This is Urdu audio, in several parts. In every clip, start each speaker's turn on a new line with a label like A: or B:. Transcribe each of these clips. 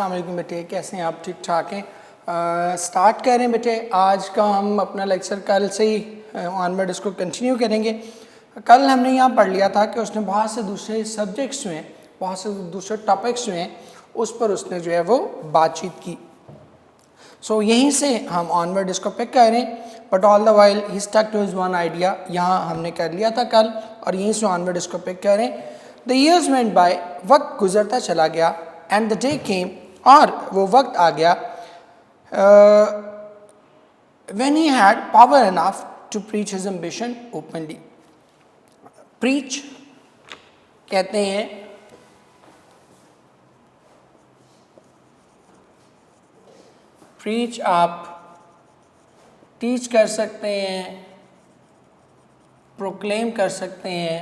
A: السلام علیکم بیٹے، کیسے ہیں آپ؟ ٹھیک ٹھاک ہیں؟ سٹارٹ کریں بیٹے، آج کا ہم اپنا لیکچر کل سے ہی آنورڈ اس کو کنٹینیو کریں گے۔ کل ہم نے یہاں پڑھ لیا تھا کہ اس نے بہت سے دوسرے سبجیکٹس جو ہیں، بہت سے دوسرے ٹاپکس جو ہیں، اس پر اس نے جو ہے وہ بات چیت کی۔ سو یہیں سے ہم آنورڈ اس کو پک کریں، but all the while he stick to his one idea, یہاں ہم نے کر لیا تھا کل، اور یہیں سے آنورڈ اس کو پک کریں۔ دا ایئرز وینٹ بائی، وقت گزرتا چلا گیا، اینڈ دا ڈے کیم، اور وہ وقت آ گیا، when he had power enough to preach his ambition openly۔ preach کہتے ہیں preach آپ ٹیچ کر سکتے ہیں، پروکلیم کر سکتے ہیں،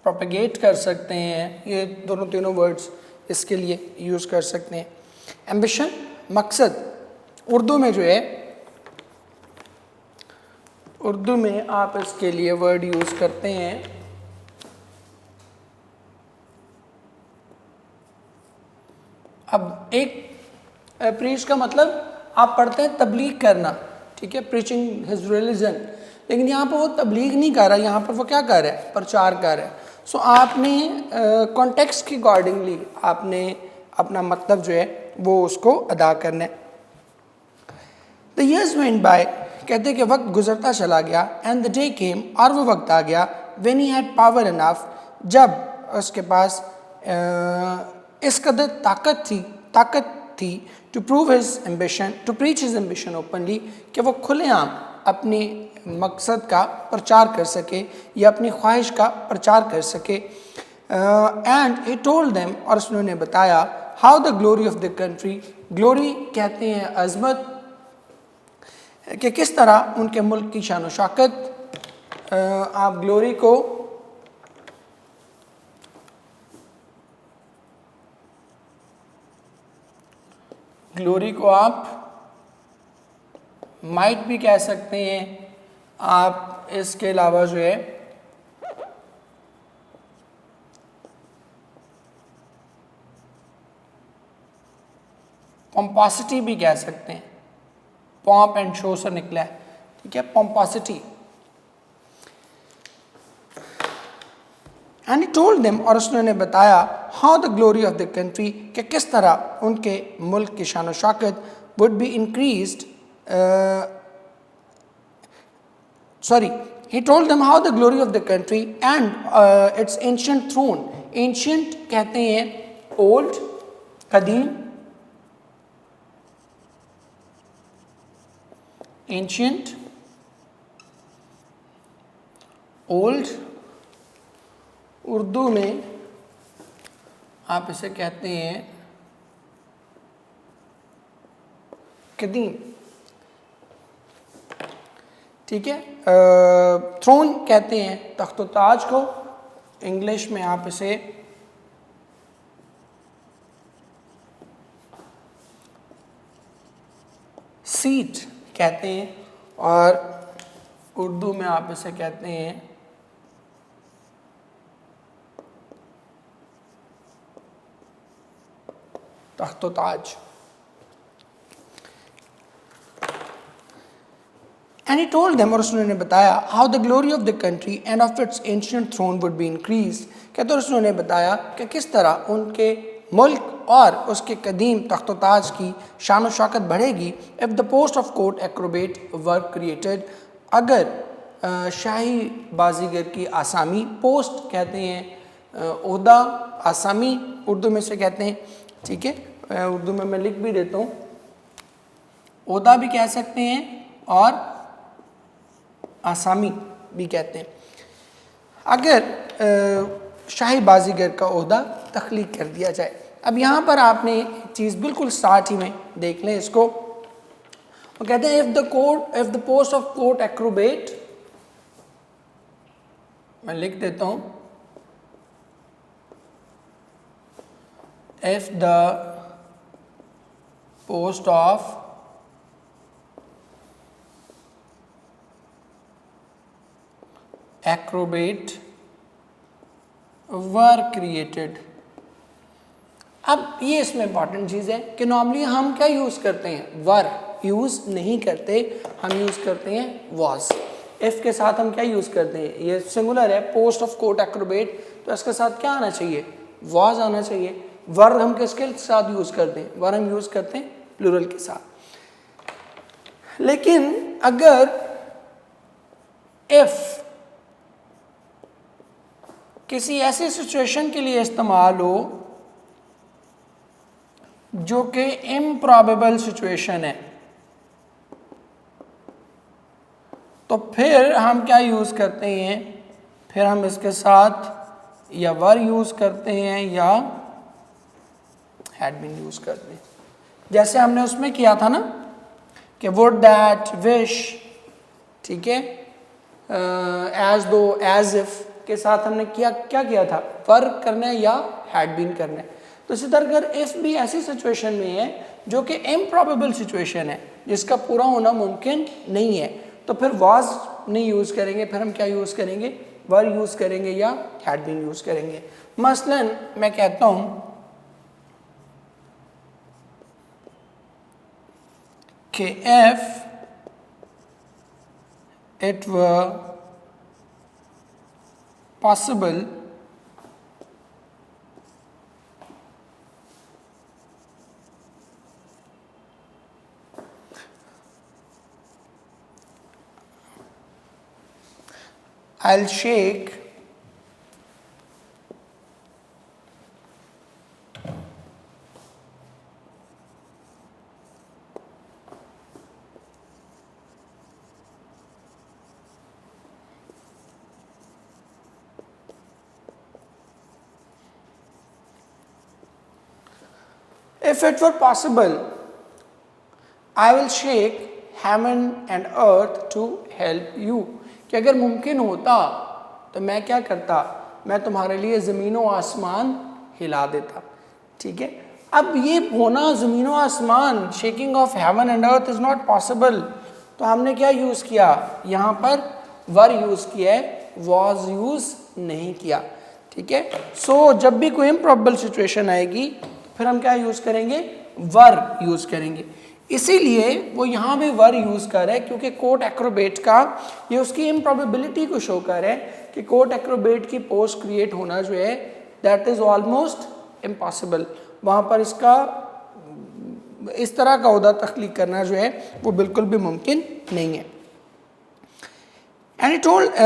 A: پروپیگیٹ کر سکتے ہیں، یہ دونوں تینوں ورڈز اس کے لیے یوز کر سکتے ہیں۔ ایمبیشن مقصد، اردو میں جو ہے، اردو میں آپ اس کے لیے ورڈ یوز کرتے ہیں اب ایک پریچ کا مطلب آپ پڑھتے ہیں تبلیغ کرنا، ٹھیک ہے، پریچنگ ہز ریلیجن، لیکن یہاں پر وہ تبلیغ نہیں کر رہا، یہاں پر وہ کیا کر رہا ہے؟ پرچار کر رہا ہے۔ سو آپ نے کانٹیکسٹ کے اکارڈنگلی آپ نے اپنا مطلب جو ہے وہ اس کو ادا کرنا ہے۔ The years went by، کہتے کہ وقت گزرتا چلا گیا، and the day came، اور وہ وقت آ گیا، when he had power enough، جب اس کے پاس اس قدر طاقت تھی to prove his ambition، to preach his ambition openly، کہ وہ کھلے عام اپنی مقصد کا پرچار کر سکے یا اپنی خواہش کا پرچار کر سکے۔ and he told them، اور اس نے بتایا، how the glory of the country، glory کہتے ہیں عظمت، کہ کس طرح ان کے ملک کی شان و شوکت، آپ گلوری کو آپ مائٹ بھی کہہ سکتے ہیں، آپ اس کے علاوہ جو ہے پومپاسٹی بھی کہہ سکتے ہیں، پومپ اینڈ شو سے نکلا ہے، ٹھیک ہے، پومپاسٹی۔ and he told them، اور اس نے بتایا، how the glory of the country، کہ کس طرح ان کے ملک کی شان و شوکت would be increased، he told them how the glory of the country and its ancient throne، ancient کہتے ہیں old، قدیم، ancient، old، اردو میں آپ اسے کہتے ہیں قدیم، ٹھیک ہے۔ تھرون کہتے ہیں تخت و تاج کو، انگلش میں آپ اسے سیٹ کہتے ہیں، اور اردو میں آپ اسے کہتے ہیں تخت و تاج۔ and he told them، اور اس نے بتایا، how the glory of the country and of its ancient throne would be increased، کہ تو اس نے بتایا کہ کس طرح ان کے ملک اور اس کے قدیم تخت و تاج کی شان و شوکت بڑھے گی۔ if the post of court acrobat were created، اگر شاہی بازیگر کی آسامی، پوسٹ کہتے ہیں عہدہ، آسامی اردو میں سے کہتے ہیں، ٹھیک ہے، اردو میں لکھ بھی دیتا ہوں، عہدہ بھی کہہ سکتے ہیں اور آسامی بھی کہتے ہیں، اگر شاہی بازیگر کا عہدہ تخلیق کر دیا جائے۔ اب یہاں پر آپ نے چیز بالکل سٹارٹ ہی میں دیکھ لیں اس کو، وہ کہتے ہیں if the post of court acrobat، میں لکھ دیتا ہوں، if the post of acrobat were created، اب یہ اس میں امپورٹنٹ چیز ہے کہ نارملی ہم کیا یوز کرتے ہیں؟ ور یوز نہیں کرتے، ہم یوز کرتے ہیں واز. ایف کے ساتھ ہم کیا یوز کرتے ہیں؟ یہ سنگولر ہے، پوسٹ آف کوٹ ایکروبیٹ، تو اس کے ساتھ کیا آنا چاہیے؟ واز آنا چاہیے. ور ہم کس کے ساتھ یوز کرتے ہیں؟ ور ہم یوز کرتے ہیں پلورل کے ساتھ. لیکن اگر ایف کسی ایسی سچویشن کے لیے استعمال ہو جو کہ امپرابیبل سچویشن ہے، تو پھر ہم کیا یوز کرتے ہیں؟ پھر ہم اس کے ساتھ یا ور یوز کرتے ہیں یا ہیڈ بین یوز کرتے ہیں. جیسے ہم نے اس میں کیا تھا نا کہ would that wish، ٹھیک ہے، as though as if کے ساتھ ہم نے کیا کیا تھا؟ ور کرنا ہے یا ہیڈ بین کرنا ہے. تو اسی طرح اگر if بھی ایسی سچویشن میں ہے جو کہ امپرابیبل سچویشن ہے، جس کا پورا ہونا ممکن نہیں ہے، تو پھر واز نہیں یوز کریں گے، پھر ہم کیا یوز کریں گے؟ ور یوز کریں گے یا ہیڈ بین یوز کریں گے. مثلا میں کہتا ہوں کہ if it were possible I'll shake if it were possible I will shake heaven and earth to help you. کہ اگر ممکن ہوتا تو میں کیا کرتا؟ میں تمہارے لیے زمین و آسمان ہلا دیتا. ٹھیک ہے، اب یہ ہونا زمین و آسمان، shaking of heaven and earth is not possible, تو ہم نے کیا یوز کیا؟ یہاں پر ور یوز کیا ہے، واز یوز نہیں کیا. ٹھیک ہے، سو جب بھی کوئی امپرابیبل سچویشن آئے گی پھر ہم کیا یوز کریں گے؟ ور یوز کریں گے. اسی لیے وہ یہاں بھی ور یوز کر رہا ہے کیونکہ کوٹ ایکروبیٹ کا یہ اس کی امپرابیبلٹی کو شو کر رہا ہے کہ کوٹ ایکروبیٹ کی پوسٹ کریٹ ہونا جو ہے دیٹ از آلموسٹ امپاسبل. وہاں پر اس کا اس طرح کا عہدہ تخلیق کرنا جو ہے وہ بالکل بھی ممکن نہیں ہے. And he told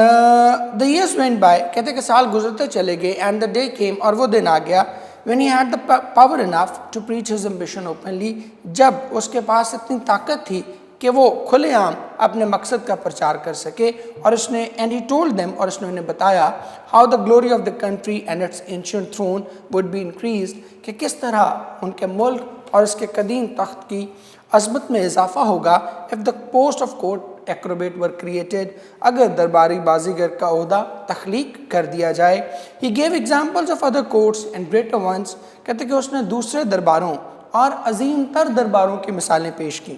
A: the years went by، کہتے کہ سال گزرتے چلے گئے، and the day came، اور وہ دن آ گیا when he had the power enough to preach his ambition openly، جب اس کے پاس اتنی طاقت تھی کہ وہ کھلے عام اپنے مقصد کا پرچار کر سکے. اور اس نے and he told them، اور اس نے انہیں بتایا how the glory of the country and its ancient throne would be increased، کہ کس طرح ان کے ملک اور اس کے قدیم تخت کی عظمت میں اضافہ ہوگا if the post of court Acrobat were created، اگر درباری بازیگر کا عہدہ تخلیق کر دیا جائے. He gave examples of other courts and greater ones، کہتے کہ اس نے دوسرے درباروں اور عظیم تر درباروں کی مثالیں پیش کی.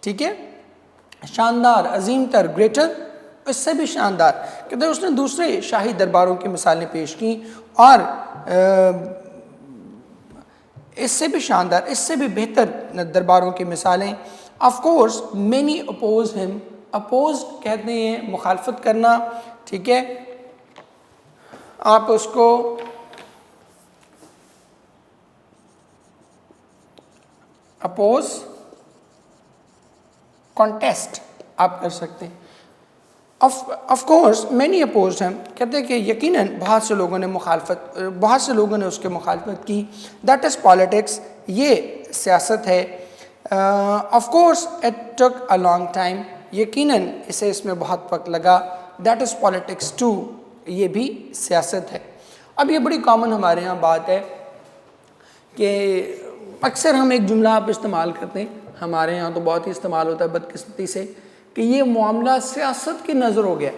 A: ٹھیک ہے، شاندار، عظیم تر، گریٹر، اس سے بھی شاندار، کہتے اس نے دوسرے شاہی درباروں کی مثالیں پیش کی، اور اس سے بھی شاندار، اس سے بھی بہتر درباروں کی مثالیں. Of course many opposed him، oppose کہتے ہیں مخالفت کرنا. ٹھیک ہے، آپ اس کو اپوز کانٹیسٹ آپ کر سکتے ہیں. Of course many opposed him، کہتے ہیں کہ یقیناً بہت سے لوگوں نے اس کے مخالفت کی. That is politics، یہ سیاست ہے. Of course it took a long time، یقیناً اسے اس میں بہت وقت لگا. That is politics too، یہ بھی سیاست ہے. اب یہ بڑی کامن ہمارے ہاں بات ہے کہ اکثر ہم ایک جملہ آپ استعمال کرتے ہیں، ہمارے ہاں تو بہت ہی استعمال ہوتا ہے بدقسمتی سے، کہ یہ معاملہ سیاست کی نظر ہو گیا.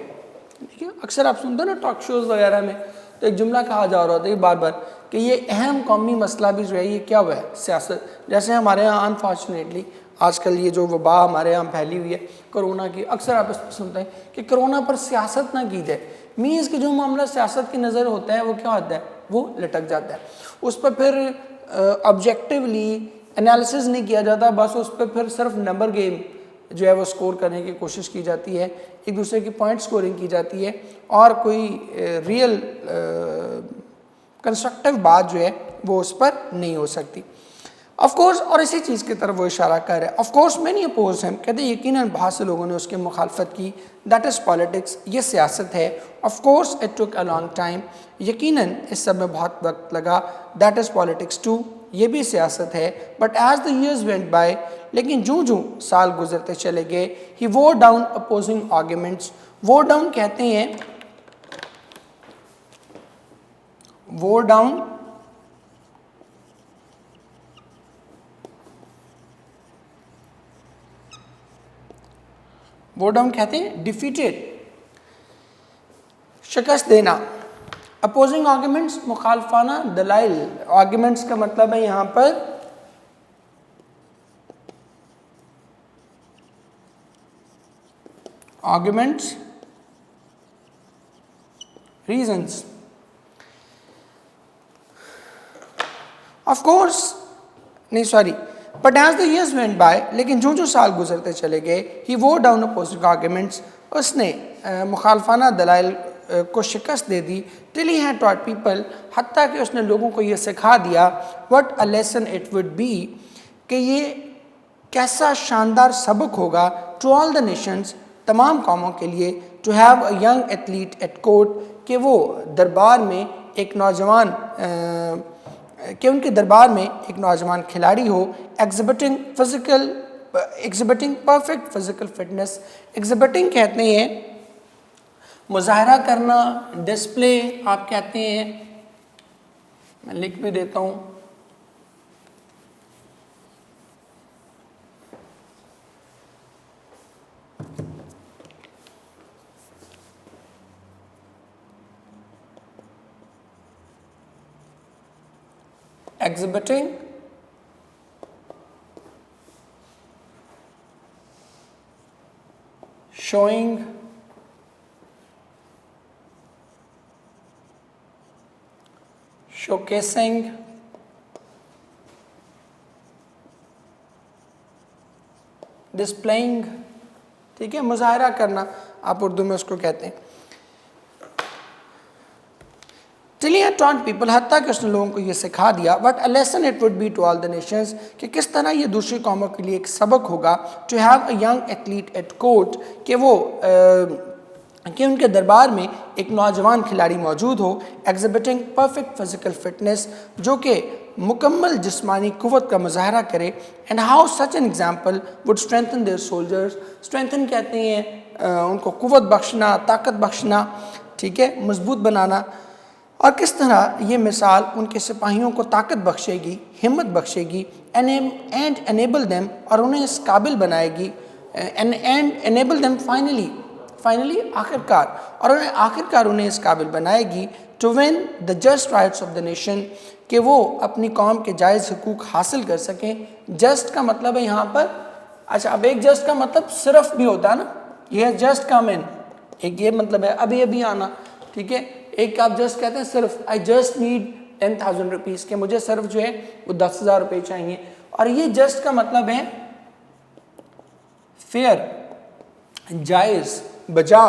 A: ٹھیک ہے، اکثر آپ سنتے ہیں نا ٹاک شوز وغیرہ میں، تو ایک جملہ کہا جا رہا ہوتا ہے بار بار کہ یہ اہم قومی مسئلہ بھی جو ہے یہ کیا ہوا ہے؟ سیاست. جیسے ہمارے ہاں انفارچونیٹلی آج کل یہ جو وبا ہمارے ہاں پھیلی ہوئی ہے کرونا کی، اکثر آپ اس پر سنتے ہیں کہ کرونا پر سیاست نہ کی جائے. مینس کہ جو معاملہ سیاست کی نظر ہوتا ہے وہ کیا ہوتا ہے؟ وہ لٹک جاتا ہے. اس پر پھر آبجیکٹیولی انالیسز نہیں کیا جاتا، بس اس پہ پھر صرف نمبر گیم جو ہے وہ سکور کرنے کی کوشش کی جاتی ہے، ایک دوسرے کی پوائنٹ سکورنگ کی جاتی ہے، اور کوئی ریئل کنسٹرکٹیو بات جو ہے وہ اس پر نہیں ہو سکتی. آف کورس، اور اسی چیز کی طرف وہ اشارہ کر رہے ہیں. آف کورس مینی اپوز ہم، کہتے ہیں یقیناً بہت سے لوگوں نے اس کی مخالفت کی. دیٹ از پالیٹکس، یہ سیاست ہے. Of course it took a long time, یقیناً اس سب میں بہت وقت لگا. دیٹ از پالیٹکس ٹو، یہ بھی سیاست ہے. But as the years went by, لیکن جوں سال گزرتے چلے گئے، ہی وور ڈاؤن اپوزنگ آرگیومنٹس. وور ڈاؤن کہتے ہیں، وور ڈاؤن کہتے ہیں ڈیفیٹڈ، شکست دینا. اپوزنگ آرگیومنٹس، مخالفانہ دلائل. آرگیومنٹس کا مطلب ہے یہاں پر آرگیومنٹس، ریزنس. آف کورس نہیں sorry but as the years went by, لیکن جو سال گزرتے چلے گئے، ہی وور ڈاؤن اپوزنگ آرگیومنٹس، اس نے مخالفانہ دلائل کو شکست دے دی. ٹل ہی ہیڈ ٹاٹ پیپل، حتیٰ کہ اس نے لوگوں کو یہ سکھا دیا، what a lesson it would be, کہ یہ کیسا شاندار سبق ہوگا، ٹو آل دا نیشنز، تمام قوموں کے لیے، to have a young athlete at court, کہ وہ دربار میں ایک نوجوان کہ ان کے دربار میں ایک نوجوان کھلاڑی ہو. Exhibiting perfect physical fitness. Exhibiting کہتے ہیں مظاہرہ کرنا، ڈسپلے آپ کہتے ہیں. میں لکھ بھی دیتا ہوں، exhibiting showing showcasing displaying. ٹھیک ہے، مظاہرہ کرنا آپ اردو میں اس کو کہتے ہیں. Till he had taught people، حتیٰ کہ اس نے لوگوں کو یہ سکھا دیا، what a lesson it would be to all the nations، کہ کس طرح یہ دوسری قوموں کے لیے ایک سبق ہوگا. to have a young athlete at court، کہ وہ کہ ان کے دربار میں ایک نوجوان کھلاڑی موجود ہو. exhibiting perfect physical fitness، جو کہ مکمل جسمانی قوت کا مظاہرہ کرے. and how such an example would strengthen their soldiers. strengthen کہتے ہیں ان کو قوت بخشنا، طاقت بخشنا، ٹھیک ہے، مضبوط بنانا. اور کس طرح یہ مثال ان کے سپاہیوں کو طاقت بخشے گی، ہمت بخشے گی. and enable them، اور انہیں اس قابل بنائے گی. and enable them finally آخرکار، اور آخرکار انہیں اس قابل بنائے گی. to win the just rights of the nation، کہ وہ اپنی قوم کے جائز حقوق حاصل کر سکیں. جسٹ کا مطلب ہے یہاں پر، اچھا اب ایک جسٹ کا مطلب صرف بھی ہوتا ہے نا، یہ جسٹ کم ان، ایک یہ مطلب ہے ابھی آنا، ٹھیک ہے. ایک آپ جسٹ کہتے ہیں صرف I just need 10,000 روپیز، کہ مجھے صرف جو ہے وہ 10,000 روپے چاہیے. اور یہ جسٹ کا مطلب ہے فیئر، جائز، بجا.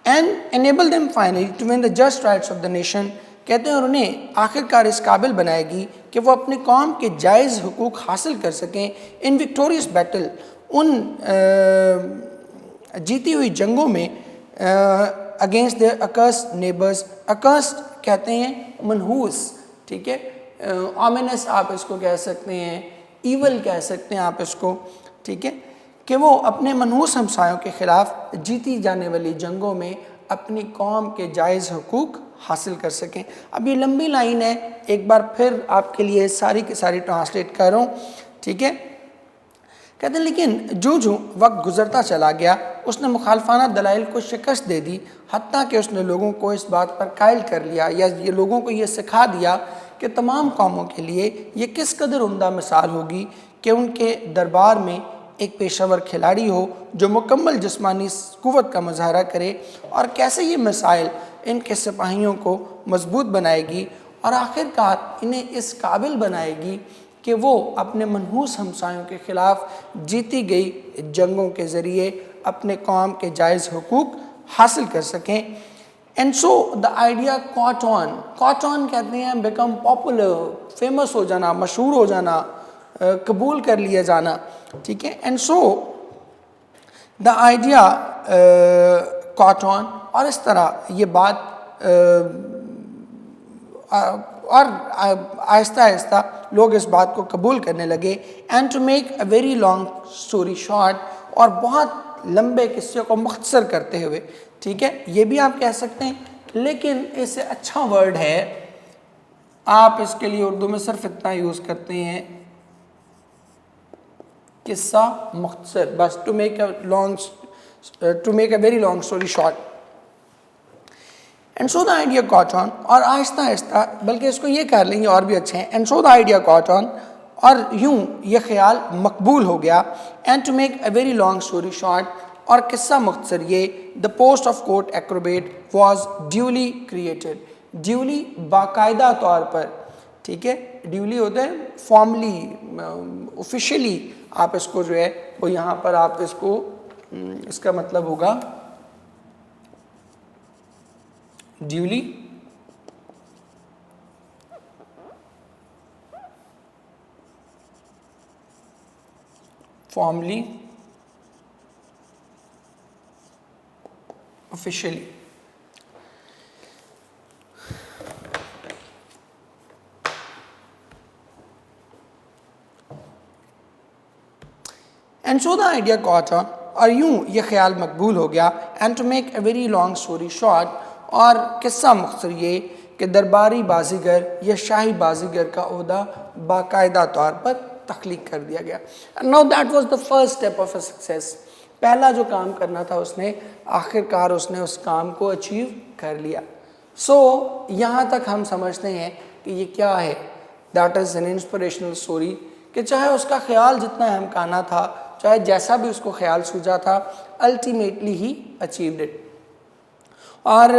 A: and enable them finally to win the just rights of the nation، کہتے ہیں اور انہیں آخرکار اس قابل بنائے گی کہ وہ اپنی قوم کے جائز حقوق حاصل کر سکیں. in victorious battle، ان جیتی ہوئی جنگوں میں، against their accursed neighbors. accursed کہتے ہیں منحوس، ٹھیک ہے. ominous آپ اس کو کہہ سکتے ہیں، evil کہہ سکتے ہیں آپ اس کو، ٹھیک ہے، کہ وہ اپنے منحوس ہمسایوں کے خلاف جیتی جانے والی جنگوں میں اپنی قوم کے جائز حقوق حاصل کر سکیں. اب یہ لمبی لائن ہے، ایک بار پھر آپ کے لیے ساری کی ساری ٹرانسلیٹ کر رہا ہوں، ٹھیک ہے. کہتے ہیں لیکن جو وقت گزرتا چلا گیا، اس نے مخالفانہ دلائل کو شکست دے دی، حتیٰ کہ اس نے لوگوں کو اس بات پر قائل کر لیا، یا یہ لوگوں کو یہ سکھا دیا کہ تمام قوموں کے لیے یہ کس قدر عمدہ مثال ہوگی کہ ان کے دربار میں ایک پیشہ ور کھلاڑی ہو جو مکمل جسمانی قوت کا مظاہرہ کرے، اور کیسے یہ مسائل ان کے سپاہیوں کو مضبوط بنائے گی اور آخر کار انہیں اس قابل بنائے گی کہ وہ اپنے منحوس ہمسایوں کے خلاف جیتی گئی جنگوں کے ذریعے اپنے قوم کے جائز حقوق حاصل کر سکیں. And so the idea caught on کہتے ہیں بیکم پاپولر، فیمس ہو جانا، مشہور ہو جانا، قبول کر لیا جانا. ٹھیک ہے. And so the idea caught on، اور اس طرح یہ بات اور آہستہ آہستہ لوگ اس بات کو قبول کرنے لگے. And to make a very long story short, اور بہت لمبے قصے کو مختصر کرتے ہوئے، ٹھیک ہے، یہ بھی آپ کہہ سکتے ہیں، لیکن اس سے اچھا ورڈ ہے، آپ اس کے لیے اردو میں صرف اتنا یوز کرتے ہیں، قصہ مختصر، بس to make a very long story short. And so the idea caught on، اور آہستہ آہستہ، بلکہ اس کو یہ کر لیں گے اور بھی اچھے ہیں. And so the idea caught on، اور یوں یہ خیال مقبول ہو گیا. And to make a very long story short, اور قصہ مختصر یہ، the post of court acrobat was duly created. Duly باقاعدہ طور پر، ٹھیک ہے، ڈیولی ہوتا ہے فارملی، اوفیشلی آپ اس کو جو ہے وہ یہاں پر آپ اس کو، اس کا مطلب ہوگا duly formally officially. And so the idea caught on، اور یوں یہ خیال مقبول ہو گیا. And to make a very long story short، اور قصہ مختصر یہ کہ درباری بازیگر یا شاہی بازیگر کا عہدہ باقاعدہ طور پر تخلیق کر دیا گیا. Now that was the first step of a success. پہلا جو کام کرنا تھا اس نے، آخر کار اس نے اس کام کو اچیو کر لیا. سو یہاں تک ہم سمجھتے ہیں کہ یہ کیا ہے، that is an inspirational story, کہ چاہے اس کا خیال جتنا امکانہ تھا، چاہے جیسا بھی اس کو خیال سوچا تھا، الٹیمیٹلی ہی اچیوڈ اٹ. اور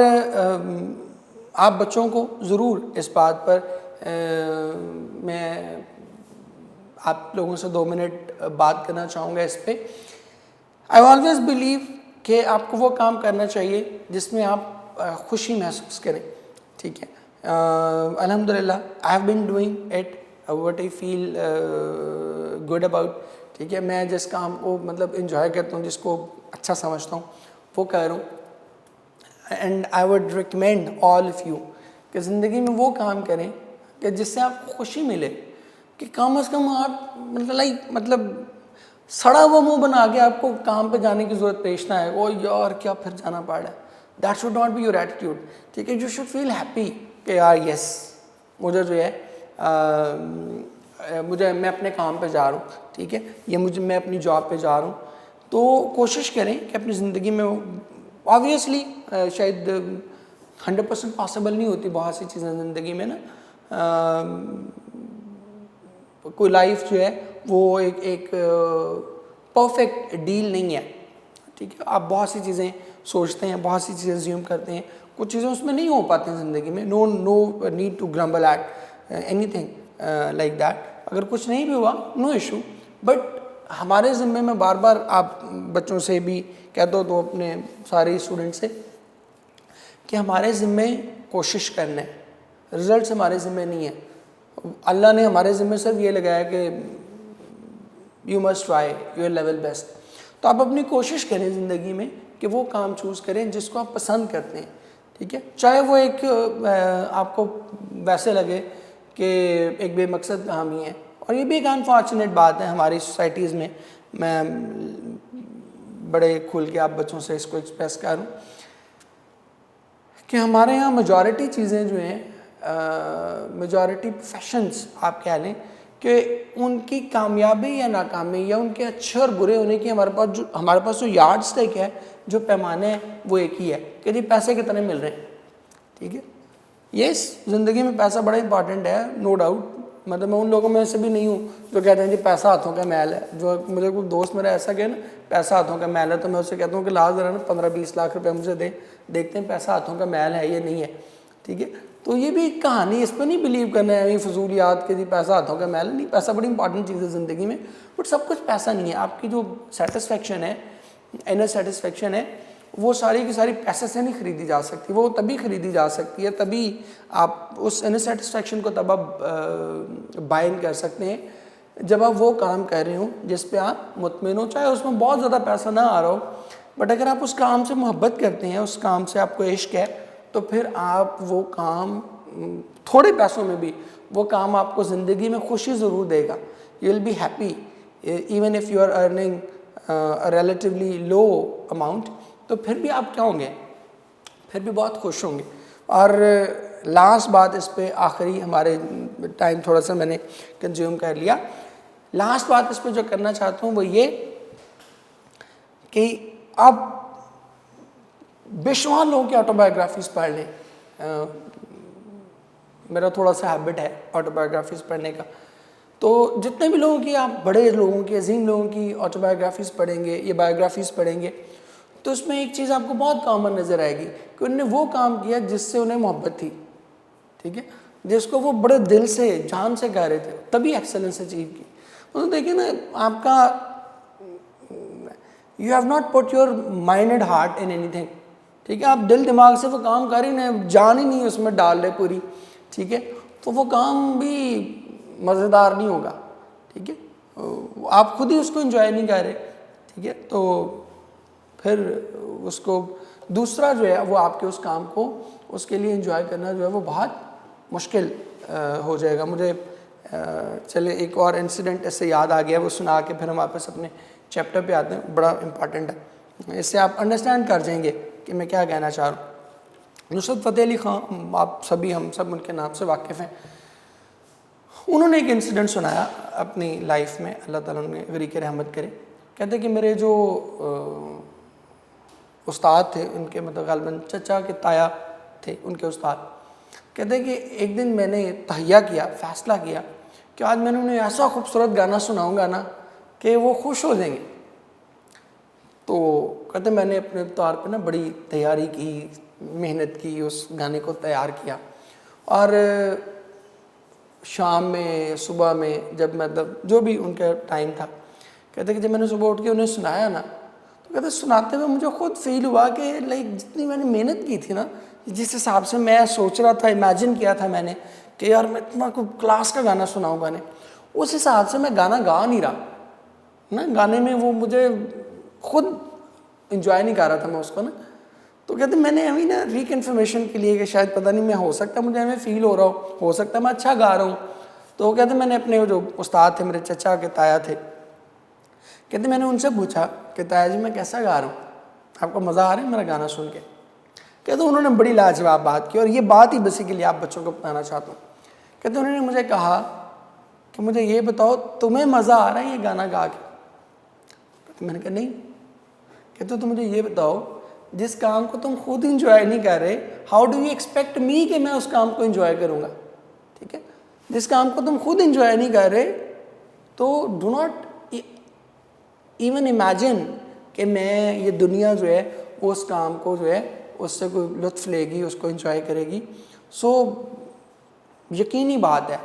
A: آپ بچوں کو ضرور اس بات پر میں آپ لوگوں سے 2 منٹ بات کرنا چاہوں گا اس پہ. I always believe کہ آپ کو وہ کام کرنا چاہیے جس میں آپ خوشی محسوس کریں. ٹھیک ہے. الحمدللہ I have been doing it what I feel good about. ٹھیک ہے. میں جس کام کو مطلب انجوائے کرتا ہوں، جس کو اچھا سمجھتا ہوں، وہ کر رہا ہوں. And I would recommend all of you کہ زندگی میں وہ کام کریں کہ جس سے آپ کو خوشی ملے، کہ کم از کم آپ مطلب سڑا ہوا منہ بنا کے آپ کو کام پہ جانے کی ضرورت پیش نہ ہے. او یار کیا پھر جانا پڑ رہا ہے. That should not be your attitude. ٹھیک ہے. یو شوڈ فیل ہیپی کہ یار یس، مجھے جو ہے میں اپنے کام پہ جا رہا ہوں. ٹھیک ہے. میں اپنی جاب پہ جا رہا ہوں. تو کوشش کریں کہ اپنی زندگی میں، آبویسلی شاید 100% پاسبل نہیں ہوتی بہت سی چیزیں زندگی میں نا، کوئی لائف جو ہے وہ ایک پرفیکٹ ڈیل نہیں ہے. ٹھیک ہے. آپ بہت سی چیزیں سوچتے ہیں، بہت سی چیزیں زیوم کرتے ہیں، کچھ چیزیں اس میں نہیں ہو پاتی ہیں زندگی میں. No need to grumble at anything like that. اگر کچھ نہیں بھی ہوا، نو ایشو. بٹ ہمارے ذمے میں بار بار، آپ بچوں سے بھی کہتا ہوں تو اپنے سارے اسٹوڈنٹ سے، کہ ہمارے ذمے کوشش کرنا ہے، رزلٹس ہمارے ذمے نہیں ہیں. اللہ نے ہمارے ذمے صرف یہ لگایا کہ you must try your level best. تو آپ اپنی کوشش کریں زندگی میں کہ وہ کام چوز کریں جس کو آپ پسند کرتے ہیں. ٹھیک ہے. چاہے وہ ایک آپ کو ویسے لگے کہ ایک بے مقصد کام ہی ہے. اور یہ بھی ایک انفارچونیٹ بات ہے ہماری سوسائٹیز میں. میں بڑے کھل کے آپ بچوں سے اس کو ایکسپریس کروں کہ ہمارے یہاں میجورٹی چیزیں جو ہیں، میجورٹی پروفیشنز آپ کہہ لیں، کہ ان کی کامیابی یا ناکامی یا ان کے اچھے اور برے ہونے کی ہمارے پاس جو یارڈ اسٹک ہے، جو پیمانے ہیں، وہ ایک ہی ہے کہ جی پیسے کتنے مل رہے ہیں. ٹھیک ہے. یس، زندگی میں پیسہ بڑا امپارٹنٹ ہے، نو ڈاؤٹ. مطلب میں ان لوگوں میں سے بھی نہیں ہوں جو کہتے ہیں جی پیسہ ہاتھوں کا میل ہے. جو مجھے کوئی دوست میرا ایسا کہ نا پیسہ ہاتھوں کا میل ہے، تو میں اسے کہتا ہوں کہ لاز ذرا نا 15-20 لاکھ روپے مجھے دیکھتے ہیں پیسہ ہاتھوں کا میل ہے یا نہیں ہے. ٹھیک ہے. تو یہ بھی ایک کہانی، اس پہ نہیں بلیو کرنا ہے فضولیات کے جی پیسہ ہاتھوں کا میل، نہیں، پیسہ بڑی امپورٹنٹ چیز ہے زندگی میں، بٹ سب کچھ پیسہ نہیں ہے. آپ کی جو سیٹسفیکشن ہے، انر سیٹسفیکشن ہے، وہ ساری کی ساری پیسے سے نہیں خریدی جا سکتی. وہ تبھی خریدی جا سکتی ہے، تبھی آپ اس انر سیٹسفیکشن کو تب آپ بائن کر سکتے ہیں جب آپ وہ کام کر رہے ہوں جس پہ آپ مطمئن ہو، چاہے اس میں بہت زیادہ پیسہ نہ آ رہا ہو، بٹ اگر آپ اس کام سے محبت کرتے ہیں، اس کام سے آپ کو عشق ہے، تو پھر آپ وہ کام تھوڑے پیسوں میں بھی وہ کام آپ کو زندگی میں خوشی ضرور دے گا. You will be happy even if you are earning relatively low amount, تو پھر بھی آپ کیا ہوں گے، پھر بھی بہت خوش ہوں گے. اور لاسٹ بات اس پہ، آخری، ہمارے ٹائم تھوڑا سا میں نے کنزیوم کر لیا، لاسٹ بات اس پہ جو کرنا چاہتا ہوں وہ یہ کہ آپ بے شمار لوگوں کی آٹو بایوگرافیز پڑھ لیں. میرا تھوڑا سا ہیبٹ ہے آٹو بایوگرافیز پڑھنے کا، تو جتنے بھی لوگوں کی، آپ بڑے لوگوں کی، عظیم لوگوں کی آٹو بایوگرافیز پڑھیں گے، یہ بایوگرافیز پڑھیں گے، تو اس میں ایک چیز آپ کو بہت کامن نظر آئے گی کہ انہوں نے وہ کام کیا جس سے انہیں محبت تھی، ٹھیک ہے، جس کو وہ بڑے دل سے، جان سے کر رہے تھے، تبھی ایکسلنس اچیو کی. تو دیکھیں نا، آپ کا you have not put your mind and heart in any thing, ٹھیک ہے، آپ دل دماغ سے وہ کام کر ہی نہیں، جان ہی نہیں اس میں ڈال رہے پوری، ٹھیک ہے، تو وہ کام بھی مزیدار نہیں ہوگا، ٹھیک ہے، آپ خود ہی اس کو انجوائے نہیں کر رہے، ٹھیک ہے. تو پھر اس کو دوسرا جو ہے وہ آپ کے اس کام کو، اس کے لیے انجوائے کرنا جو ہے وہ بہت مشکل ہو جائے گا. مجھے چلے ایک اور انسیڈنٹ اس سے یاد آ گیا، وہ سنا کے پھر ہم واپس اپنے چیپٹر پہ آتے ہیں، بڑا امپارٹنٹ ہے، اس سے آپ انڈرسٹینڈ کر جائیں گے کہ میں کیا کہنا چاہ رہا ہوں. نصرت فتح علی خان، آپ سبھی، ہم سب ان کے نام سے واقف ہیں. انہوں نے ایک انسیڈنٹ سنایا اپنی لائف میں، اللہ تعالیٰ نے غریق رحمت کرے. کہتے کہ میرے جو استاد تھے، ان کے مطلب غالباً چچا کے تایا تھے ان کے استاد، کہتے کہ ایک دن میں نے تہیہ کیا، فیصلہ کیا کہ آج میں نے انہیں ایسا خوبصورت گانا سناؤں گا نا کہ وہ خوش ہو جائیں گے. تو کہتے میں نے اپنے طور پہ نا بڑی تیاری کی، محنت کی، اس گانے کو تیار کیا، اور شام میں، صبح میں، جب مطلب جو بھی ان کا ٹائم تھا، کہتے کہ جب میں نے صبح اٹھ کے انہیں سنایا نا، تو کہتے سناتے ہوئے مجھے خود فیل ہوا کہ لائک جتنی میں نے محنت کی تھی نا، جس حساب سے میں سوچ رہا تھا، امیجن کیا تھا میں نے کہ یار میں اتنا کوئی کلاس کا گانا سناؤں گا، اس حساب سے میں گانا گا نہیں رہا نا، گانے میں وہ مجھے خود انجوائے نہیں کر رہا تھا میں اس کو نا. تو کہتے میں نے ابھی نا ریکنفرمیشن کے لیے کہ شاید پتہ نہیں میں، ہو سکتا مجھے ہمیں فیل ہو رہا ہو سکتا میں اچھا گا رہا ہوں. تو کہتے میں نے اپنے جو استاد تھے، میرے چچا کے تایا تھے، کہتے میں نے ان سے پوچھا کہ تایا جی میں کیسا گا رہا ہوں، آپ کو مزہ آ رہا ہے میرا گانا سن کے؟ کہتے انہوں نے بڑی لاجواب بات کی، اور یہ بات ہی بیسیکلی آپ بچوں کو بتانا چاہتا ہوں. کہتے انہوں نے مجھے کہا کہ مجھے یہ بتاؤ تمہیں مزہ آ رہا ہے یہ گانا گا کے؟ کہتے میں نے کہا نہیں. کہتے تو مجھے یہ بتاؤ جس کام کو تم خود انجوائے نہیں کر رہے، how do you expect me کہ میں اس کام کو انجوائے کروں گا؟ ٹھیک ہے، جس کام کو تم خود انجوائے نہیں کر رہے، تو ڈو ناٹ ایون امیجن کہ میں، یہ دنیا جو ہے وہ اس کام کو جو ہے اس سے کوئی لطف لے گی، اس کو انجوائے کرے گی. سو یقینی بات ہے.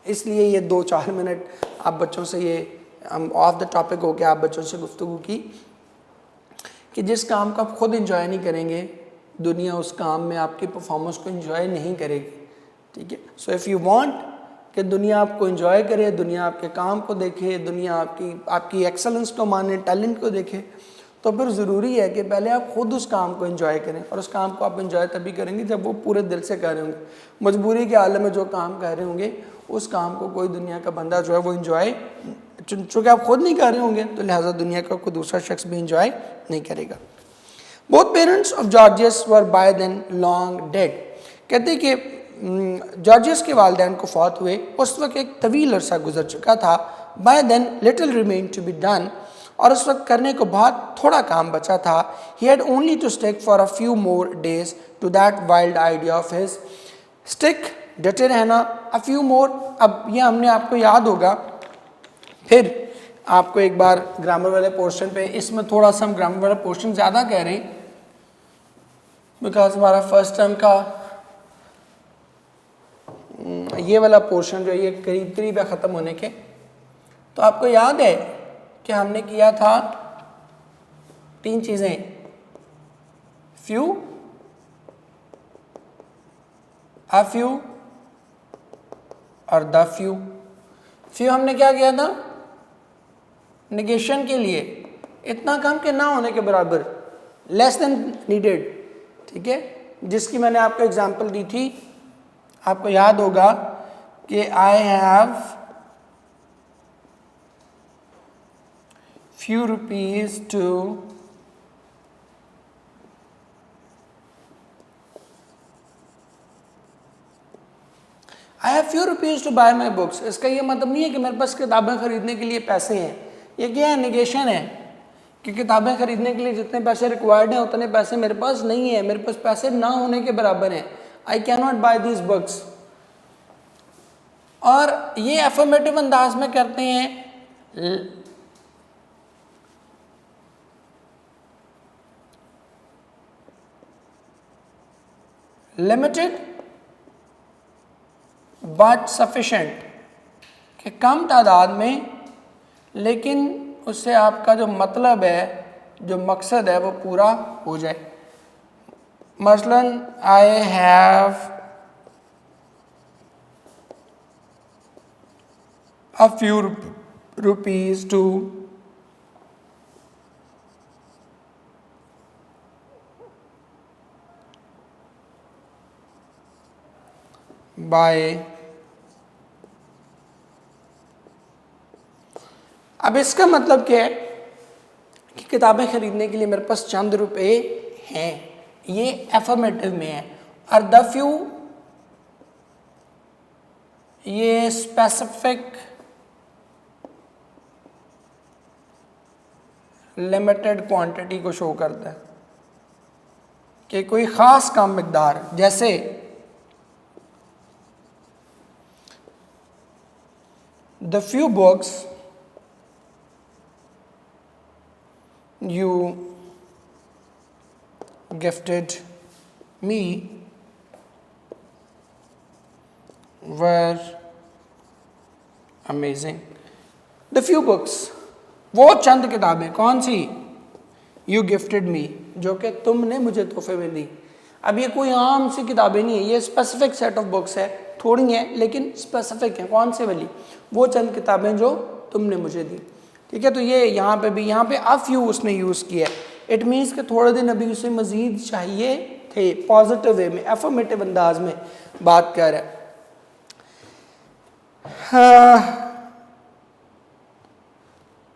A: اس لیے یہ 2-4 منٹ آپ بچوں سے، یہ آف دا ٹاپک ہو کے آپ بچوں سے گفتگو کی کہ جس کام کو آپ خود انجوائے نہیں کریں گے، دنیا اس کام میں آپ کی پرفارمنس کو انجوائے نہیں کرے گی. ٹھیک ہے، سو اف یو وانٹ کہ دنیا آپ کو انجوائے کرے، دنیا آپ کے کام کو دیکھے، دنیا آپ کی ایکسلنس کو مانے، ٹیلنٹ کو دیکھے، تو پھر ضروری ہے کہ پہلے آپ خود اس کام کو انجوائے کریں. اور اس کام کو آپ انجوائے تبھی کریں گے جب وہ پورے دل سے کر رہے ہوں گے. مجبوری کے عالم میں جو کام کر رہے ہوں گے، اس کام کو کوئی دنیا کا بندہ جو ہے وہ انجوائے، چونکہ آپ خود نہیں کر رہے ہوں گے تو لہٰذا دنیا کا کوئی دوسرا شخص بھی انجوائے نہیں کرے گا. Both parents of Georgius were by then long dead. کہتے کہ جارجیس کے والدین کو فوت ہوئے اس وقت ایک طویل عرصہ گزر چکا تھا. By then little remained to be done. اور اس وقت کرنے کو بہت تھوڑا کام بچا تھا. He had only to stick for a few more days to that wild idea of his. Stick, ڈٹے رہنا, a few more. اب یہ ہم نے آپ کو یاد ہوگا, پھر آپ کو ایک بار گرامر والے پورشن پہ, اس میں تھوڑا سا ہم گرامر والا پورشن زیادہ کہہ رہے ہیں بیکاز ہمارا فرسٹ ٹرم کا یہ والا پورشن جو ہے یہ قریب قریب ہے ختم ہونے کے. تو آپ کو یاد ہے کہ ہم نے کیا تھا 3 چیزیں, فیو, a few اور the few. فیو ہم نے کیا کیا تھا نگیشن کے لیے, اتنا کم کہ نہ ہونے کے برابر, لیس دین نیڈیڈ, ٹھیک ہے, جس کی میں نے آپ کو اگزامپل دی تھی. آپ کو یاد ہوگا کہ I have few rupees to I have few rupees to buy my books. اس کا یہ مطلب نہیں ہے کہ میرے پاس کتابیں خریدنے کے لیے پیسے ہیں. یہ کیا ہے نگیشن ہے کہ کتابیں خریدنے کے لیے جتنے پیسے ریکوائرڈ ہیں اتنے پیسے میرے پاس نہیں ہیں, میرے پاس پیسے نہ ہونے کے برابر ہیں. I cannot buy these books. اور یہ افرمیٹو انداز میں کرتے ہیں limited but sufficient, کہ کم تعداد میں لیکن اس سے آپ کا جو مطلب ہے, جو مقصد ہے وہ پورا ہو جائے. مثلا I have a few rupees to buy. اب اس کا مطلب کیا ہے کہ کتابیں خریدنے کے لیے میرے پاس چند روپے ہیں, یہ افرمیٹو میں ہے. اور the few یہ اسپیسیفک لمیٹڈ کوانٹٹی کو شو کرتا ہے کہ کوئی خاص کم مقدار, جیسے the few books you gifted me were amazing. The few books, وہ چند کتابیں, کون سی؟ You gifted me, جو کہ تم نے مجھے تحفے میں دی. اب یہ کوئی عام سی کتابیں نہیں ہیں, یہ اسپیسیفک سیٹ آف بکس ہے, تھوڑی ہیں لیکن اسپیسیفک ہیں. کون سے والی؟ وہ چند کتابیں جو تم نے مجھے دی. ٹھیک ہے, تو یہ یہاں پہ بھی, یہاں پہ a few اس نے یوز کیا ہے. اٹ مینس کہ تھوڑے دن ابھی اسے مزید چاہیے تھے, پازیٹیو وے میں, افرمیٹو انداز میں بات کر رہا ہے.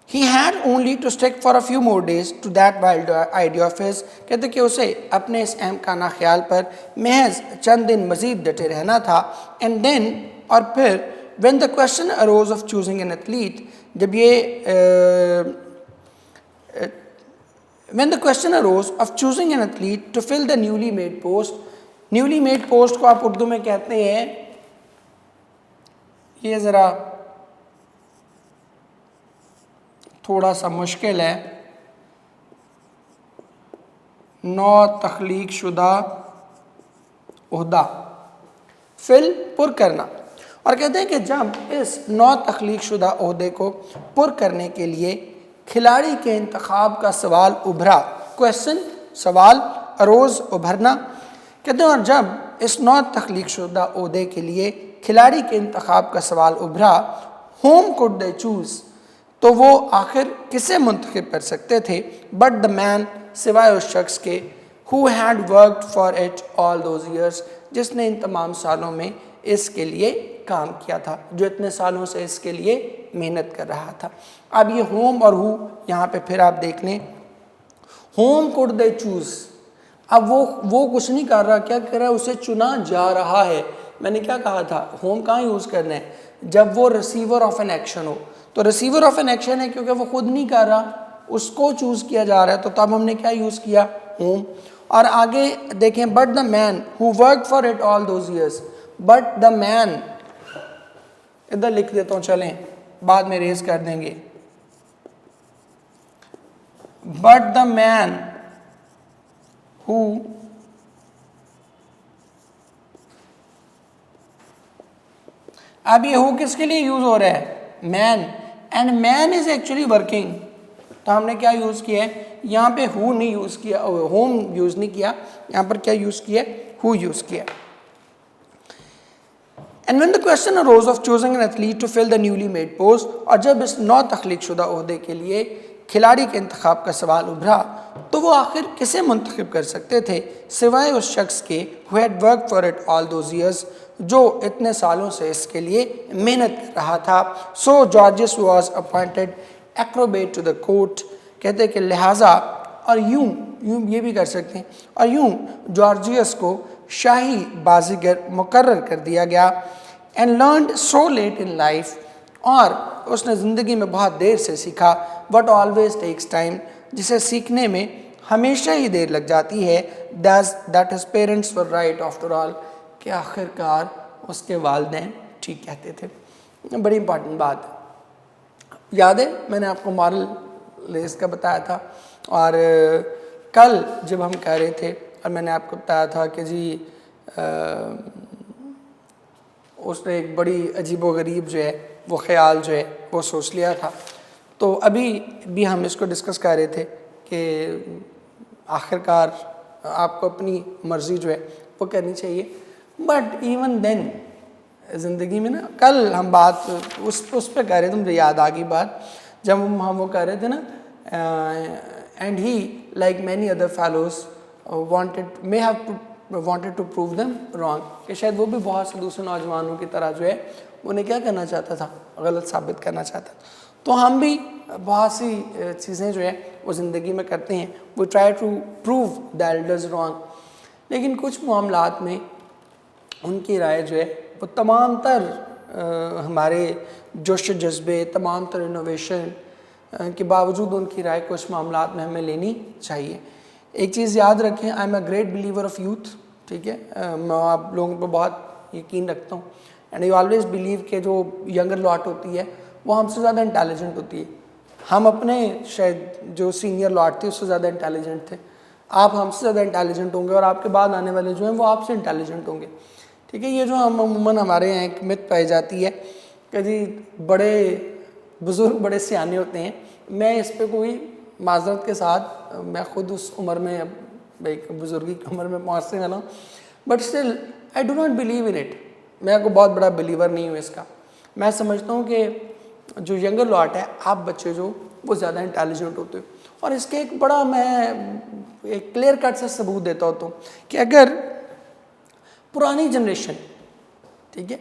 A: He had only to stick for a few more days to that wild idea of his. کہتے کہ اسے اپنے اس اہم خیال پر محض چند دن مزید ڈٹے رہنا تھا. And then, اور پھر when the question arose of choosing an athlete, جب یہ when the question arose of choosing an athlete to fill the newly made post, newly made post کو آپ اردو میں کہتے ہیں, یہ ذرا تھوڑا سا مشکل ہے, نو تخلیق شدہ عہدہ, فل پر کرنا. اور کہتے ہیں کہ جب اس نو تخلیق شدہ عہدے کو پر کرنے کے لیے کھلاڑی کے انتخاب کا سوال ابھرا, کویسچن سوال, اروز ابھرنا. کہتے ہیں اور جب اس نو تخلیق شدہ عہدے کے لیے کھلاڑی کے انتخاب کا سوال ابھرا, whom could they choose, تو وہ آخر کسے منتخب کر سکتے تھے, but the man, سوائے اس شخص کے, who had worked for it all those years, جس نے ان تمام سالوں میں اس کے لیے کام کیا تھا, جو اتنے سالوں سے اس کے لیے محنت کر رہا تھا. اب یہ whom اور who یہاں پہ پھر آپ دیکھ لیں, whom could they choose, اب وہ کچھ نہیں کر رہا, کیا کر رہا ہے, اسے چنا جا رہا ہے. میں نے کیا کہا تھا, whom کہاں یوز کرنا ہے, جب وہ ریسیور آف این ایکشن ہو. تو ریسیور آف این ایکشن ہے کیونکہ وہ خود نہیں کر رہا, اس کو چوز کیا جا رہا ہے, تو تب ہم نے کیا یوز کیا, whom. اور آگے دیکھیں, but the man who worked for it all those years, but the man, ادھر لکھ دیتا ہوں, چلیں بعد میں ریز کر دیں گے. but the man who اب یہ ہو کس کے لیے یوز ہو رہا ہے؟ Man, and man is actually working. تو ہم نے کیا یوز کیا ہے یہاں پہ؟ ہو نہیں یوز کیا، ہوم یوز نہیں کیا، یہاں پر کیا یوز کیا؟ ہو یوز کیا. And when the question arose of choosing an athlete to fill the newly made post، اور جب اس نو تخلیق شدہ عہدے کے لیے کھلاڑی کے انتخاب کا سوال ابھرا تو وہ آخر کسے منتخب کر سکتے تھے سوائے اس شخص کے who had worked for it all those years، جو اتنے سالوں سے اس کے لیے محنت کر رہا تھا. So Georgius was appointed acrobat to the court، کہتے کہ لہٰذا، اور یوں یہ بھی کر سکتے ہیں، اور یوں جارجیس کو شاہی بازیگر مقرر کر دیا گیا. And learned so late in life، اور اس نے زندگی میں بہت دیر سے سیکھا what always takes time، جسے سیکھنے میں ہمیشہ ہی دیر لگ جاتی ہے. that his parents were right after all، کہ آخر کار اس کے والدین ٹھیک کہتے تھے. بڑی امپورٹنٹ بات یاد ہے، میں نے آپ کو مارل لیس کا بتایا تھا، اور کل جب ہم کہہ رہے تھے اور میں نے آپ کو بتایا تھا کہ جی اس نے ایک بڑی عجیب و غریب جو ہے وہ خیال جو ہے وہ سوچ لیا تھا. تو ابھی بھی ہم اس کو ڈسکس کر رہے تھے کہ آخر کار آپ کو اپنی مرضی جو ہے وہ کرنی چاہیے. بٹ ایون دین زندگی میں نا، کل ہم بات اس پہ کہہ رہے تھے، مجھے یاد آ گئی بات جب ہم وہ کہہ رہے تھے نا، and he like many other fellows may have wanted to prove them wrong، کہ شاید وہ بھی بہت سے دوسرے نوجوانوں کی طرح جو ہے انہیں کیا کرنا چاہتا تھا؟ غلط ثابت کرنا چاہتا تھا. تو ہم بھی بہت سی چیزیں جو ہے وہ زندگی میں کرتے ہیں، we try to prove the elders wrong، لیکن کچھ معاملات میں ان کی رائے جو ہے وہ تمام تر ہمارے جوش و جذبے، تمام تر انوویشن کے باوجود ان کی رائے کچھ معاملات میں ہمیں لینی چاہیے. ایک چیز یاد رکھیں، I am a great believer of youth, ٹھیک ہے، میں آپ لوگوں پہ بہت یقین رکھتا ہوں، اینڈ آئی آلویز بلیو کہ جو ینگر لاٹ ہوتی ہے وہ ہم سے زیادہ انٹیلیجنٹ ہوتی ہے. ہم اپنے شاید جو سینئر لاٹ تھے اس سے زیادہ انٹیلیجنٹ تھے، آپ ہم سے زیادہ انٹیلیجنٹ ہوں گے، اور آپ کے بعد آنے والے جو ہیں وہ آپ سے انٹیلیجنٹ ہوں گے. ٹھیک ہے، یہ جو ہم عموماً ہمارے یہاں ایک مت پائی جاتی ہے کہ جی بڑے بزرگ بڑے سیانے ہوتے ہیں. میں اس پہ کوئی معذرت کے ساتھ، میں خود اس عمر میں، ایک بزرگی کی عمر میں پہنچنے والا ہوں، but still I do not believe in it. میں کوئی بہت بڑا بلیور نہیں ہوں اس کا. میں سمجھتا ہوں کہ جو ینگر لاٹ ہے، آپ بچے جو وہ زیادہ انٹیلیجنٹ ہوتے ہو. اور اس کے ایک بڑا میں ایک کلیئر کٹ سے ثبوت دیتا ہوتا ہوں کہ اگر پرانی جنریشن، ٹھیک ہے،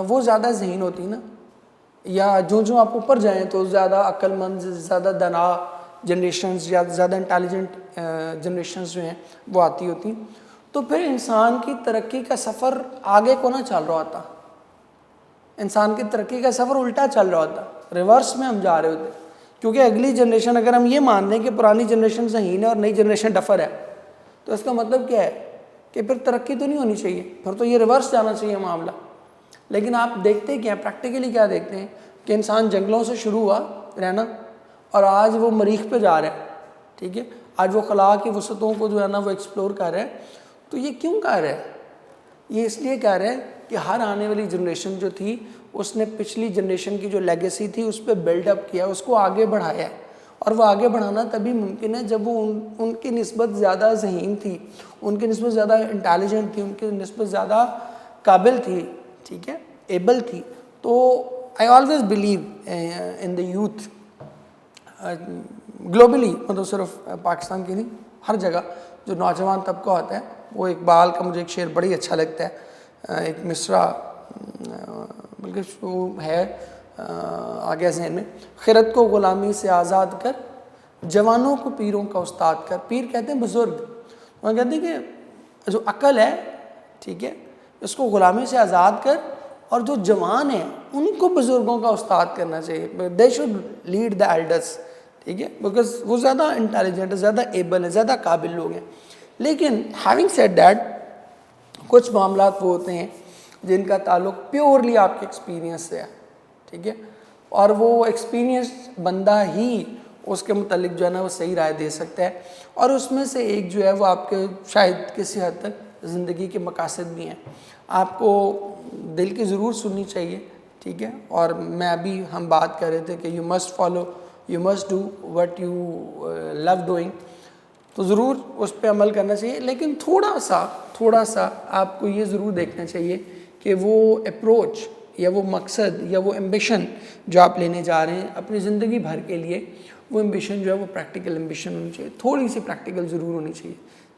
A: وہ زیادہ ذہین ہوتی نا، یا جو آپ اوپر جائیں تو زیادہ عقل مند، زیادہ دانا جنریشنز یا زیادہ انٹیلیجنٹ جنریشنز جو ہیں وہ آتی ہوتی، تو پھر انسان کی ترقی کا سفر آگے کو نہ چل رہا ہوتا. انسان کی ترقی کا سفر الٹا چل رہا ہوتا، ریورس میں ہم جا رہے ہوتے. کیونکہ اگلی جنریشن، اگر ہم یہ مان لیں کہ پرانی جنریشن ذہین ہے اور نئی جنریشن ڈفر ہے، تو اس کا مطلب کیا ہے کہ پھر ترقی تو نہیں ہونی چاہیے، پھر تو یہ ریورس جانا چاہیے معاملہ. لیکن آپ دیکھتے کیا، پریکٹیکلی کیا دیکھتے ہیں کہ انسان جنگلوں سے شروع ہوا رہنا اور آج وہ مریخ پہ جا رہا ہے. ٹھیک ہے، آج وہ خلا کی وسعتوں کو جو ہے نا وہ ایکسپلور کر رہا ہے. تو یہ کیوں کر رہا ہے؟ یہ اس لیے کہہ رہا ہے کہ ہر آنے والی جنریشن جو تھی اس نے پچھلی جنریشن کی جو لیگیسی تھی اس پہ بلڈ اپ کیا، اس کو آگے بڑھایا ہے. اور وہ آگے بڑھانا تبھی ممکن ہے جب وہ ان کی نسبت زیادہ ذہین تھی، ان کی نسبت زیادہ انٹیلیجنٹ تھی، ان کی نسبت زیادہ قابل تھی، ٹھیک ہے، ایبل تھی. تو I always believe in the youth globally, مطلب صرف پاکستان کی نہیں، ہر جگہ جو نوجوان طبقہ ہوتا ہے. وہ اقبال کا مجھے ایک شعر بڑی اچھا لگتا ہے، ایک مصرع بلکہ وہ ہے آگے ذہن میں، خرد کو غلامی سے آزاد کر، جوانوں کو پیروں کا استاد کر. پیر کہتے ہیں بزرگ، وہ کہتے ہیں کہ جو عقل ہے، ٹھیک ہے، اس کو غلامی سے آزاد کر، اور جو جوان ہیں ان کو بزرگوں کا استاد کرنا چاہیے. They should lead the elders, ٹھیک ہے، بیکاز وہ زیادہ انٹیلیجنٹ ہے، زیادہ ایبل ہیں، زیادہ قابل لوگ ہیں. لیکن ہیونگ سیڈ دیٹ، کچھ معاملات وہ ہوتے ہیں جن کا تعلق پیورلی آپ کے ایکسپیرینس سے ہے، ٹھیک ہے، اور وہ ایکسپیرینس بندہ ہی اس کے متعلق جو ہے نا وہ صحیح رائے دے سکتا ہے. اور اس میں سے ایک جو ہے وہ آپ کے شاید کسی حد تک زندگی کے مقاصد بھی ہیں. آپ کو دل کی ضرور سننی چاہیے، ٹھیک ہے. اور میں ابھی ہم بات کر رہے تھے کہ you must do what you love doing, تو ضرور اس پہ عمل کرنا چاہیے. لیکن تھوڑا سا آپ کو یہ ضرور دیکھنا چاہیے کہ وہ اپروچ یا وہ مقصد یا وہ ایمبیشن جو آپ لینے جا رہے ہیں اپنی زندگی بھر کے لیے، وہ ایمبیشن جو ہے وہ پریکٹیکل ایمبیشن ہونی چاہیے، تھوڑی سی پریکٹیکل ضرور ہونی چاہیے،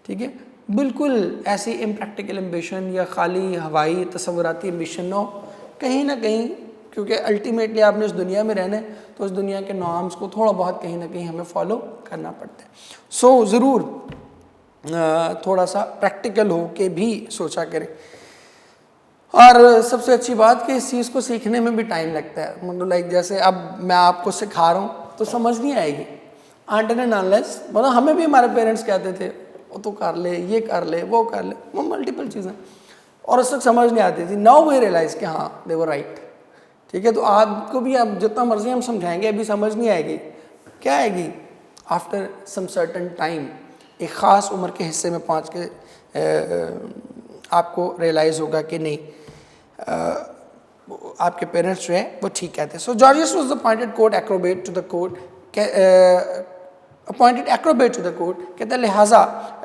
A: ٹھیک ہے. بالکل ایسی امپریکٹیکل ایمبیشن یا خالی ہوائی تصوراتی ایمبیشن نہ ہو کہیں نہ کہیں، کیونکہ الٹیمیٹلی آپ نے اس دنیا میں رہنا ہے تو اس دنیا کے نارمز کو تھوڑا بہت کہیں نہ کہیں ہمیں فالو کرنا پڑتا ہے. سو ضرور تھوڑا سا پریکٹیکل ہو کے بھی سوچا کریں. اور سب سے اچھی بات کہ اس چیز کو سیکھنے میں بھی ٹائم لگتا ہے. مطلب لائک جیسے اب میں آپ کو سکھا رہا ہوں تو سمجھ نہیں آئے گی انٹل اینڈ انلیس، مطلب ہمیں بھی ہمارے پیرنٹس کہتے تھے وہ تو کر لے، یہ کر لے، وہ کر لے، وہ ملٹیپل چیزیں، اور اس وقت سمجھ نہیں آتی تھی. ناؤ وی ریئلائز کہ ہاں دے ور رائٹ، ٹھیک ہے. تو آپ کو بھی اب جتنا مرضی ہم سمجھائیں گے ابھی سمجھ نہیں آئے گی. کیا آئے گی؟ آفٹر سم سرٹن ٹائم، ایک خاص عمر کے حصے میں پہنچ کے آپ کو ریئلائز ہوگا کہ نہیں آپ کے پیرنٹس جو ہے وہ ٹھیک کہتے ہیں. So Georges was appointed court acrobat to the court, appointed acrobat to the court, کہتے ہیں لہٰذا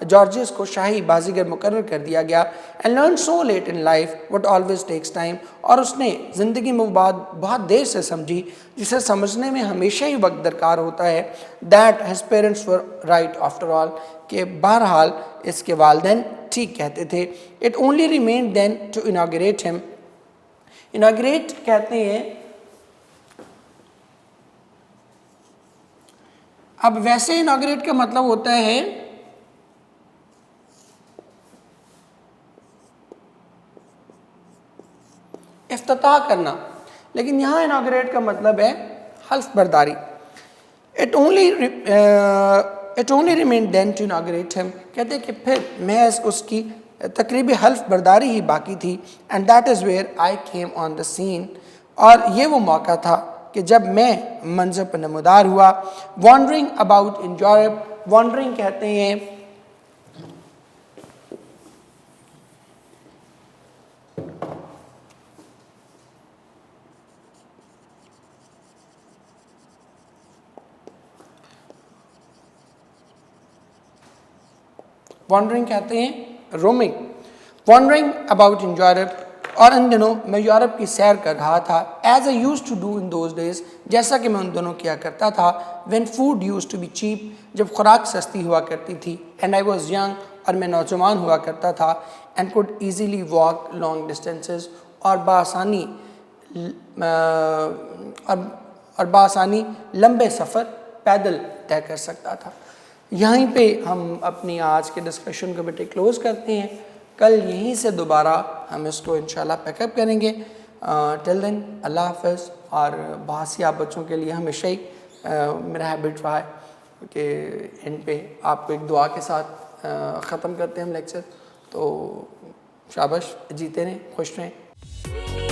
A: جارجس کو شاہی بازیگر مقرر کر دیا گیا. And learn so let in life what always takes time, اور اس نے زندگی میں وہ بات بہت دیر سے سمجھی جسے سمجھنے میں ہمیشہ ہی وقت درکار ہوتا ہے. That his parents were right after all, کہ بہرحال اس کے والدین ٹھیک کہتے تھے. It only remind them to inaugurate him. Inaugurate کہتے ہیں، اب ویسے اناگریٹ کا مطلب ہوتا ہے افتتاح کرنا، لیکن یہاں اناگریٹ کا مطلب ہے حلف برداری. It only remind them to inaugurate him, کہتے ہیں کہ پھر محض اس کی تقریبی حلف برداری ہی باقی تھی. And that is where I came on the scene, اور یہ وہ موقع تھا کہ جب میں منظر پر نمودار ہوا. Wondering about in Europe, wondering کہتے ہیں roaming. Wondering about in Europe, اور ان دنوں میں یورپ کی سیر کر رہا تھا. As I used to do in those days, جیسا کہ میں ان دنوں کیا کرتا تھا. When food used to be cheap, جب خوراک سستی ہوا کرتی تھی. اینڈ آئی واز ینگ، اور میں نوجوان ہوا کرتا تھا. And could easily walk long distances, اور بآسانی لمبے سفر پیدل طے کر سکتا تھا. یہیں پہ ہم اپنی آج کے ڈسکشن کو بیٹے کلوز کرتے ہیں. کل یہیں سے دوبارہ ہم اس کو انشاءاللہ پیک اپ کریں گے. ٹل دین اللہ حافظ. اور بہت سی آپ بچوں کے لیے ہمیشہ ہی میرا ہیبٹ رہا ہے کہ ان پہ آپ کو ایک دعا کے ساتھ ختم کرتے ہیں ہم لیکچر. تو شاباش، جیتے رہیں، خوش رہیں.